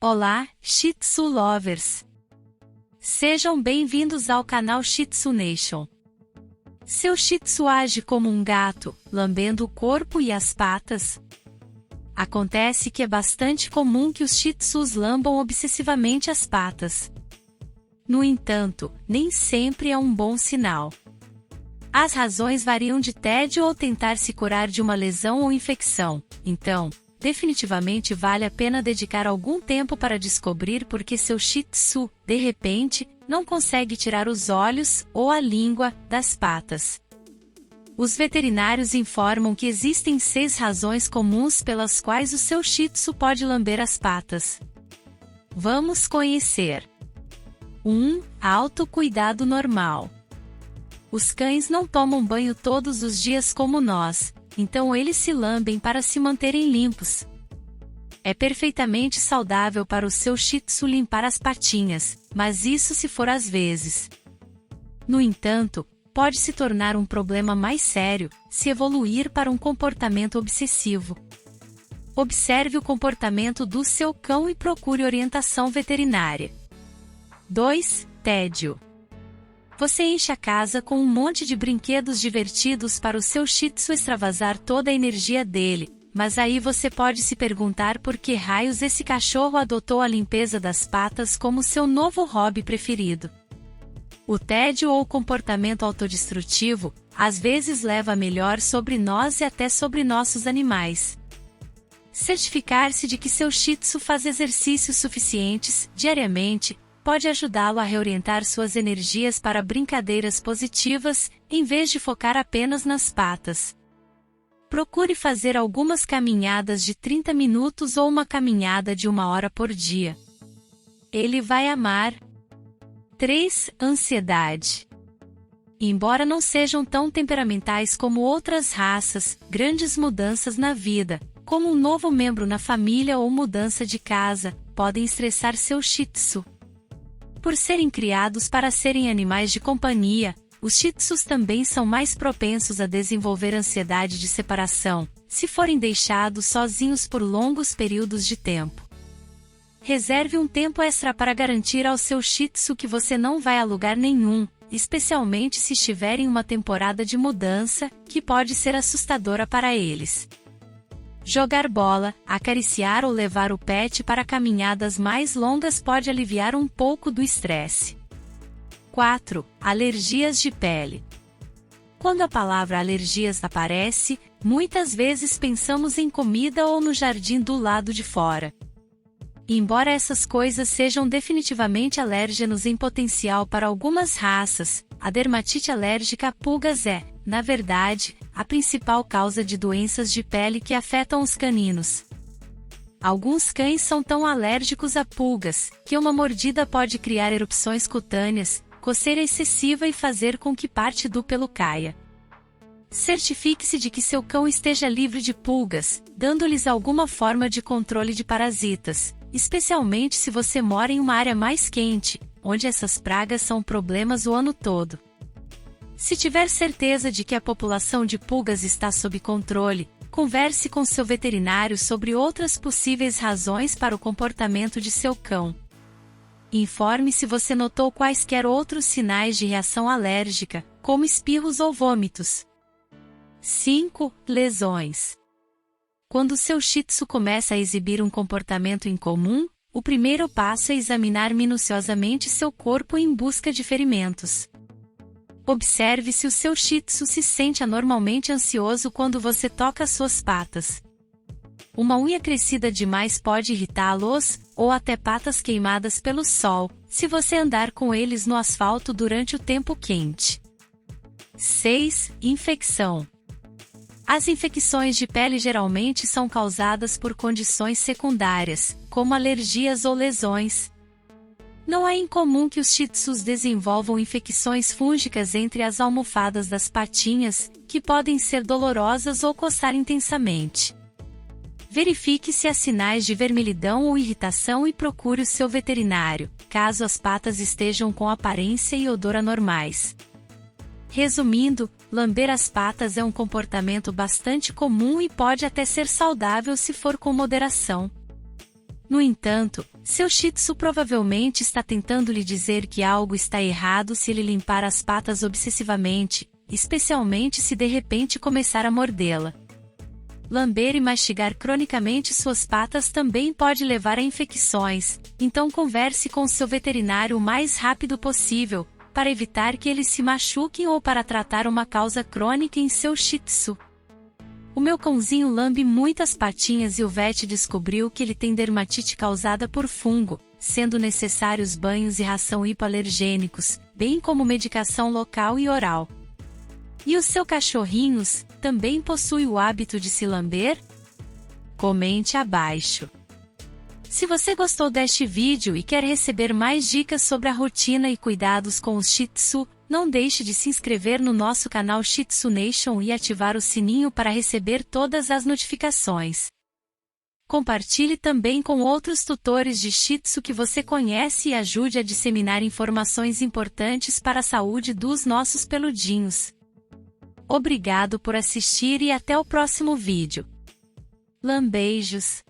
Olá, Shih Tzu Lovers! Sejam bem-vindos ao canal Shih Tzu Nation. Seu Shih Tzu age como um gato, lambendo o corpo e as patas? Acontece que é bastante comum que os Shih Tzus lambam obsessivamente as patas. No entanto, nem sempre é um bom sinal. As razões variam de tédio ou tentar se curar de uma lesão ou infecção, então, definitivamente vale a pena dedicar algum tempo para descobrir por que seu Shih Tzu, de repente, não consegue tirar os olhos ou a língua das patas. Os veterinários informam que existem 6 razões comuns pelas quais o seu Shih Tzu pode lamber as patas. Vamos conhecer. 1. Autocuidado normal. Os cães não tomam banho todos os dias como nós, então eles se lambem para se manterem limpos. É perfeitamente saudável para o seu Shih Tzu limpar as patinhas, mas isso se for às vezes. No entanto, pode se tornar um problema mais sério, se evoluir para um comportamento obsessivo. Observe o comportamento do seu cão e procure orientação veterinária. 2. Tédio. Você enche a casa com um monte de brinquedos divertidos para o seu Shih Tzu extravasar toda a energia dele, mas aí você pode se perguntar por que raios esse cachorro adotou a limpeza das patas como seu novo hobby preferido. O tédio ou comportamento autodestrutivo, às vezes leva a melhor sobre nós e até sobre nossos animais. Certificar-se de que seu Shih Tzu faz exercícios suficientes, diariamente, pode ajudá-lo a reorientar suas energias para brincadeiras positivas, em vez de focar apenas nas patas. Procure fazer algumas caminhadas de 30 minutos ou uma caminhada de 1 hora por dia. Ele vai amar. 3. Ansiedade. Embora não sejam tão temperamentais como outras raças, grandes mudanças na vida, como um novo membro na família ou mudança de casa, podem estressar seu Shih Tzu. Por serem criados para serem animais de companhia, os Shih Tzus também são mais propensos a desenvolver ansiedade de separação, se forem deixados sozinhos por longos períodos de tempo. Reserve um tempo extra para garantir ao seu Shih Tzu que você não vai a lugar nenhum, especialmente se estiver em uma temporada de mudança, que pode ser assustadora para eles. Jogar bola, acariciar ou levar o pet para caminhadas mais longas pode aliviar um pouco do estresse. 4. Alergias de pele. Quando a palavra alergias aparece, muitas vezes pensamos em comida ou no jardim do lado de fora. Embora essas coisas sejam definitivamente alérgenos em potencial para algumas raças, a dermatite alérgica a pulgas é, na verdade, a principal causa de doenças de pele que afetam os caninos. Alguns cães são tão alérgicos a pulgas, que uma mordida pode criar erupções cutâneas, coceira excessiva e fazer com que parte do pelo caia. Certifique-se de que seu cão esteja livre de pulgas, dando-lhes alguma forma de controle de parasitas, especialmente se você mora em uma área mais quente, onde essas pragas são problemas o ano todo. Se tiver certeza de que a população de pulgas está sob controle, converse com seu veterinário sobre outras possíveis razões para o comportamento de seu cão. Informe se você notou quaisquer outros sinais de reação alérgica, como espirros ou vômitos. 5. Lesões. Quando seu Shih Tzu começa a exibir um comportamento incomum, o primeiro passo é examinar minuciosamente seu corpo em busca de ferimentos. Observe se o seu Shih Tzu se sente anormalmente ansioso quando você toca suas patas. Uma unha crescida demais pode irritá-los, ou até patas queimadas pelo sol, se você andar com eles no asfalto durante o tempo quente. 6. Infecção. As infecções de pele geralmente são causadas por condições secundárias, como alergias ou lesões. Não é incomum que os Shih Tzus desenvolvam infecções fúngicas entre as almofadas das patinhas, que podem ser dolorosas ou coçar intensamente. Verifique se há sinais de vermelhidão ou irritação e procure o seu veterinário, caso as patas estejam com aparência e odor anormais. Resumindo, lamber as patas é um comportamento bastante comum e pode até ser saudável se for com moderação. No entanto, seu Shih Tzu provavelmente está tentando lhe dizer que algo está errado se ele limpar as patas obsessivamente, especialmente se de repente começar a mordê-la. Lamber e mastigar cronicamente suas patas também pode levar a infecções, então converse com seu veterinário o mais rápido possível, para evitar que eles se machuquem ou para tratar uma causa crônica em seu Shih Tzu. O meu cãozinho lambe muitas patinhas e o vet descobriu que ele tem dermatite causada por fungo, sendo necessários banhos e ração hipoalergênicos, bem como medicação local e oral. E os seus cachorrinhos também possuem o hábito de se lamber? Comente abaixo. Se você gostou deste vídeo e quer receber mais dicas sobre a rotina e cuidados com os Shih Tzu, não deixe de se inscrever no nosso canal Shih Tzu Nation e ativar o sininho para receber todas as notificações. Compartilhe também com outros tutores de Shih Tzu que você conhece e ajude a disseminar informações importantes para a saúde dos nossos peludinhos. Obrigado por assistir e até o próximo vídeo. Lambeijos!